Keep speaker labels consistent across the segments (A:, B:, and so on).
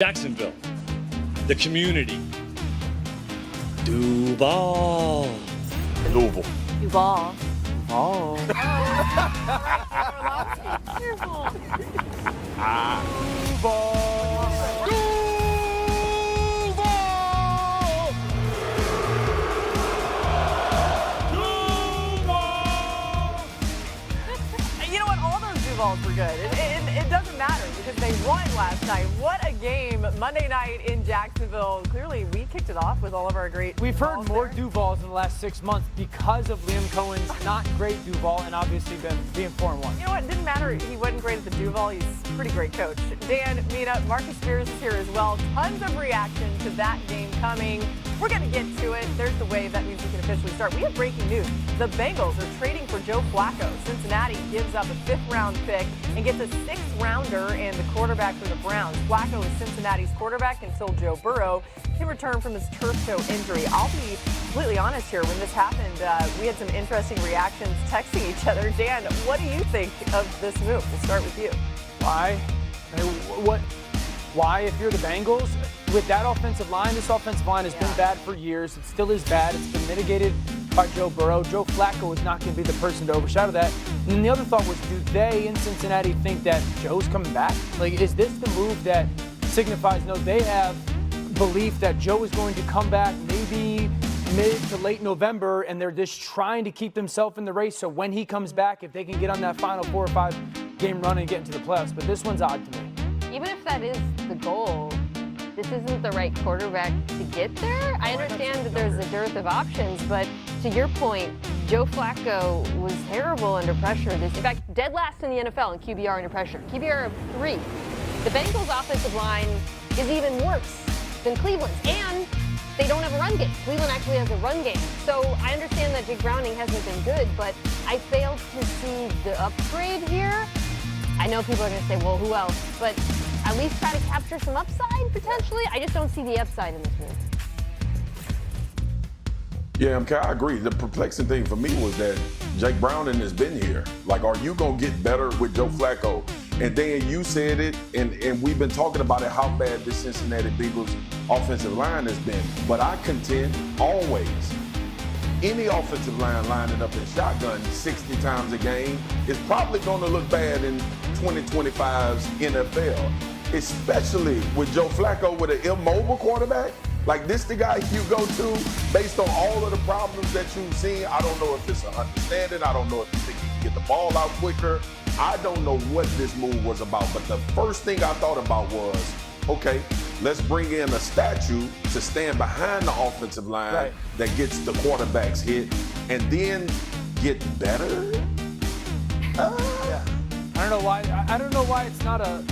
A: Jacksonville, the community. Duval.
B: Louisville.
C: Duval.
B: Oh.
C: Orlovsky, careful. You know what? All those Duvals were good. It doesn't matter because they won last night. What a game Monday night in Jacksonville. Clearly, we kicked it off with all of our great
D: We've heard
C: Duvals
D: more
C: there.
D: Duvals in the last 6 months because of Liam Cohen's not great Duval and obviously being 4-1.
C: You know what? It didn't matter. He wasn't great at the Duval. He's a pretty great coach. Dan, Mina, Marcus Spears is here as well. Tons of reaction to that game coming. We're going to get to it. There's the wave. That means we can officially start. We have breaking news. The Bengals are trading for Joe Flacco. Cincinnati gives up a 5th-round pick and gets a 6th-rounder and the quarterback for the Browns. Flacco is Cincinnati's quarterback until Joe Burrow can return from his turf toe injury. I'll be completely honest here. When this happened, we had some interesting reactions texting each other. Dan, what do you think of this move? We'll start with you.
D: Why? Why, if you're the Bengals, with that offensive line, this offensive line has been bad for years. It still is bad. It's been mitigated by Joe Burrow. Joe Flacco is not going to be the person to overshadow that. And then the other thought was, do they in Cincinnati think that Joe's coming back? Like, is this the move that signifies, no, they have belief that Joe is going to come back maybe mid to late November, and they're just trying to keep themselves in the race so when he comes back, if they can get on that final 4 or 5 game run and get into the playoffs. But this one's odd to me.
E: Even if that is the goal, this isn't the right quarterback to get there. I understand that there's a dearth of options, but to your point, Joe Flacco was terrible under pressure. In fact, dead last in the NFL in QBR under pressure. QBR of 3. The Bengals' offensive line is even worse than Cleveland's, and they don't have a run game. Cleveland actually has a run game. So I understand that Jake Browning hasn't been good, but I failed to see the upgrade here. I know people are going to say, well, who else? But at least try to capture some upside, potentially. I just don't see the upside in this move.
B: Yeah, I agree. The perplexing thing for me was that Jake Browning has been here. Like, are you going to get better with Joe Flacco? And then you said it, and we've been talking about it, how bad this Cincinnati Bengals offensive line has been. But I contend always, any offensive line lining up in shotgun 60 times a game is probably going to look bad in 2025's NFL, especially with Joe Flacco with an immobile quarterback. Like, this the guy you go to based on all of the problems that you've seen. I don't know if it's an understanding. I don't know if you think he can get the ball out quicker. I don't know what this move was about, but the first thing I thought about was, okay, let's bring in a statue to stand behind the offensive line that gets the quarterbacks hit and then get better.
D: Yeah. I don't know why it's not a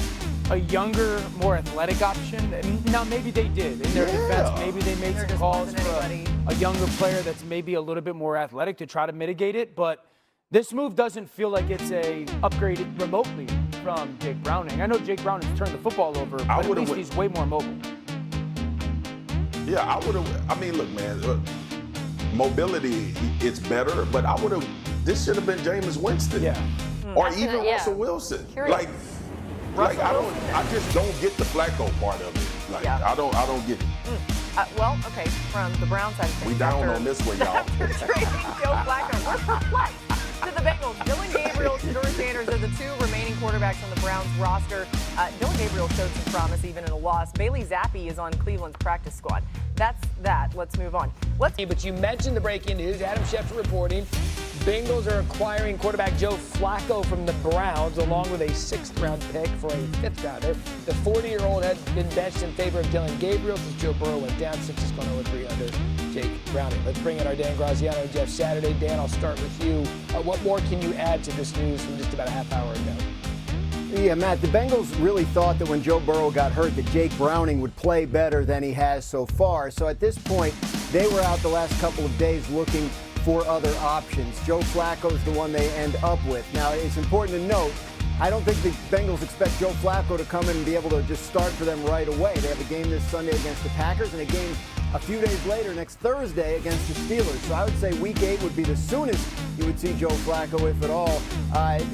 D: younger, more athletic option. Now, maybe they did. In their defense, maybe they made some calls for a younger player that's maybe a little bit more athletic to try to mitigate it. But this move doesn't feel like it's a upgrade remotely from Jake Browning. I know Jake Browning's turned the football over, but at least he's way more mobile.
B: Yeah, I would have. I mean, look, man, mobility, it's better, but this should have been Jameis Winston.
D: Yeah.
B: Or even Russell Wilson.
C: Curious.
B: I just don't get the Flacco part of it. Like, I don't get it.
C: Well, okay, from the Brown side of things.
B: We down on this one, y'all.
C: After trading Joe Flacco, we're perplexed. To the Bengals, Dylan Gabriel, Shedeur Sanders are the 2 remaining quarterbacks on the Browns roster. Dylan Gabriel showed some promise even in a loss. Bailey Zappi is on Cleveland's practice squad. That's that. Let's move on.
F: But you mentioned the breaking news. Adam Schefter reporting. Bengals are acquiring quarterback Joe Flacco from the Browns along with a 6th-round pick for a 5th-rounder. The 40-year-old had been benched in favor of Dylan Gabriel since Joe Burrow went down 6-3 under Jake Browning. Let's bring in our Dan Graziano and Jeff Saturday. Dan, I'll start with you. What more can you add to this news from just about a half hour ago?
G: Yeah, Matt, the Bengals really thought that when Joe Burrow got hurt that Jake Browning would play better than he has so far. So at this point, they were out the last couple of days looking for other options. Joe Flacco is the one they end up with. Now, it's important to note, I don't think the Bengals expect Joe Flacco to come in and be able to just start for them right away. They have a game this Sunday against the Packers and a game a few days later, next Thursday, against the Steelers. So I would say Week 8 would be the soonest you would see Joe Flacco, if at all.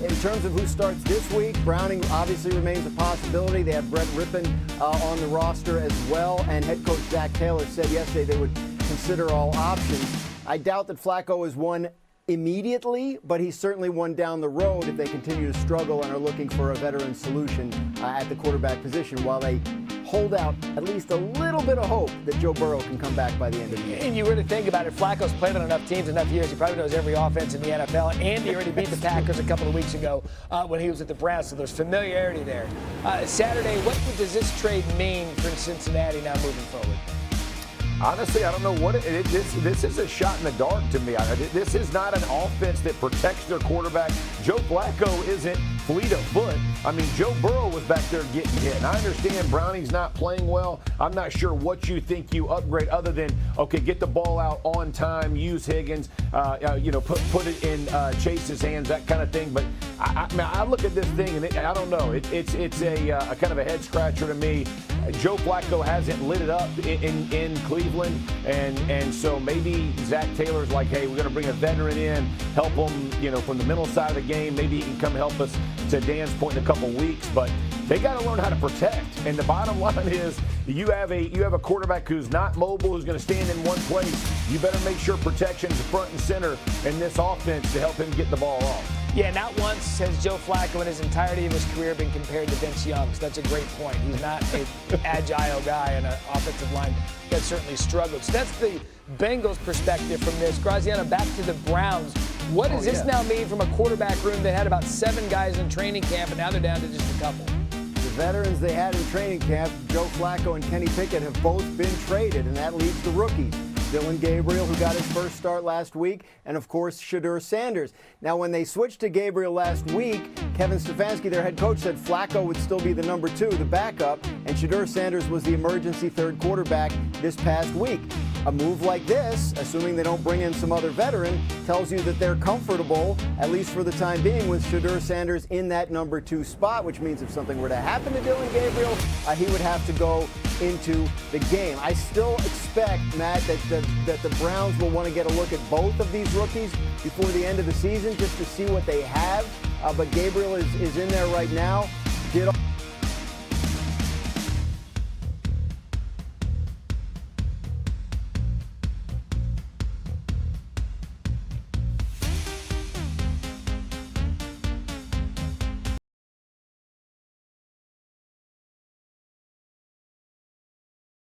G: In terms of who starts this week, Browning obviously remains a possibility. They have Brett Rippon on the roster as well, and head coach Zach Taylor said yesterday they would consider all options. I doubt that Flacco is one immediately, but he's certainly one down the road if they continue to struggle and are looking for a veteran solution at the quarterback position, while they hold out at least a little bit of hope that Joe Burrow can come back by the end of the year.
F: And you really think about it, Flacco's played on enough teams, enough years. He probably knows every offense in the NFL, and he already beat the Packers a couple of weeks ago when he was at the Browns, so there's familiarity there. Saturday, what does this trade mean for Cincinnati now moving forward?
H: Honestly, I don't know what this is a shot in the dark to me. This is not an offense that protects their quarterback. Joe Flacco isn't fleet of foot. I mean, Joe Burrow was back there getting hit. And I understand Browning's not playing well. I'm not sure what you think you upgrade other than, okay, get the ball out on time, use Higgins, put it in Chase's hands, that kind of thing. But I look at this thing and I don't know. It's a kind of a head scratcher to me. Joe Flacco hasn't lit it up in Cleveland, and so maybe Zach Taylor's like, hey, we're going to bring a veteran in, help him, from the mental side of the game. Maybe he can come help us, to Dan's point, in a couple weeks. But they got to learn how to protect. And the bottom line is, you have a quarterback who's not mobile, who's going to stand in one place. You better make sure protection's front and center in this offense to help him get the ball off.
F: Yeah, not once has Joe Flacco in his entirety of his career been compared to Vince Young. So that's a great point. He's not an agile guy on an offensive line that certainly struggled. So that's the Bengals perspective from this. Graziano, back to the Browns. What does this now mean from a quarterback room that had about 7 guys in training camp, and now they're down to just a couple?
G: The veterans they had in training camp, Joe Flacco and Kenny Pickett, have both been traded, and that leaves the rookies. Dylan Gabriel, who got his first start last week, and of course Shedeur Sanders. Now, when they switched to Gabriel last week, Kevin Stefanski, their head coach, said Flacco would still be the number 2, the backup, and Shedeur Sanders was the emergency third quarterback this past week. A move like this, assuming they don't bring in some other veteran, tells you that they're comfortable, at least for the time being, with Shedeur Sanders in that number 2 spot, which means if something were to happen to Dylan Gabriel, he would have to go into the game. I still expect, Matt, that the Browns will want to get a look at both of these rookies before the end of the season just to see what they have. But Gabriel is in there right now. Did